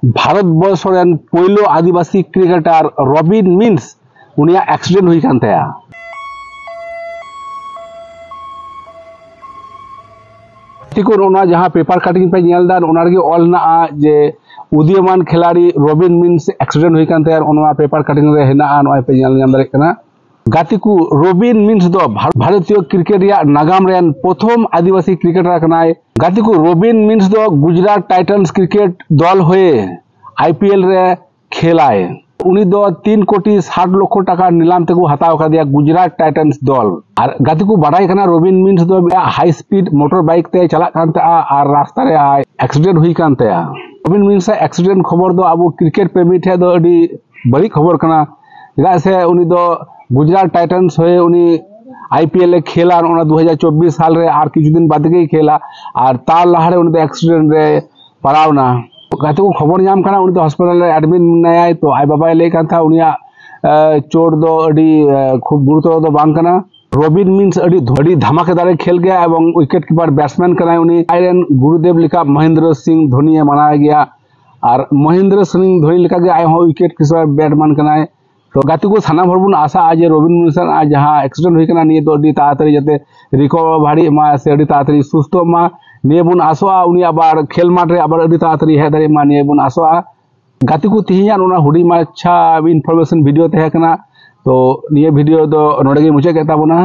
Bharatvarsh rain पहिलो आदिवासी cricketer robin mince उनिया accident हुई कान तया तिकुन ओना जहां पेपर कटिंग पे नेल दान ओना रगे ऑल ना जे उदीयमान खिलाड़ी रॉबिन मिन्स एक्सीडेंट हुई कान तया ओना पेपर कटिंग रे हेना नय पे नेल नाम दारे कना गातिकु रॉबिन मिन्स दो भारतीय क्रिकेट या नागाम रेन प्रथम आदिवासी क्रिकेटर कनाय गातिकु रॉबिन मिन्स दो गुजरात टाइटन्स क्रिकेट दल होए आईपीएल रे खेलाय उनी दो 3 कोटी 60 लाख टाका नीलाम तेको हताव कदिया गुजरात टाइटन्स दल और गातिकु बाडाय कना रॉबिन मिन्स दो हाई स्पीड मोटर बाइक ते चला कान ता और रास्ता रे एक्सीडेंट हुई कान ता रॉबिन मिन्स एक्सीडेंट खबर दो अब क्रिकेट प्रेमी ठे दो अडी बड़ी खबर कना चेदा से उनी दो गुजरात टाइटन्स होए उनी आईपीएल खेला 2024 साल रे और किछु दिन बाद के खेला और तार लहारे उनी एक्सीडेंट रे पड़ावना गाते को खबर नाम कना उनी हॉस्पिटल रे एडमिट नाय तो आई बाबा ले कान था उनिया चोट दो अडी खूब गुरुतर दो बांग कना रॉबिन मिन्स अडी धमाकेदार खेल गया एवं विकेट कीपर बैट्समैन कना उनी आयरन गुरुदेव लिखा महेंद्र सिंह धोनी माना गया और महेंद्र सिंह धोनी लिखा गया आय विकेट कीपर बैट्समैन कना तो गाते को साना भरबुन आशा आज रॉबिन मिन्स आज जहां एक्सीडेंट हुई कना निये तो अडी तातारी जते रिकवरी मा से अडी तातारी सुस्थ मा निये बुन आसोआ उनी आबार खेल माठ रे आबार अडी तातारी हे दारे मा निये बुन आसोआ गाते को तिहिया ओना हुडी माछा इनफॉरमेशन वीडियो तहे कना तो निये वीडियो दो नोडे गे मुचे केता बुना।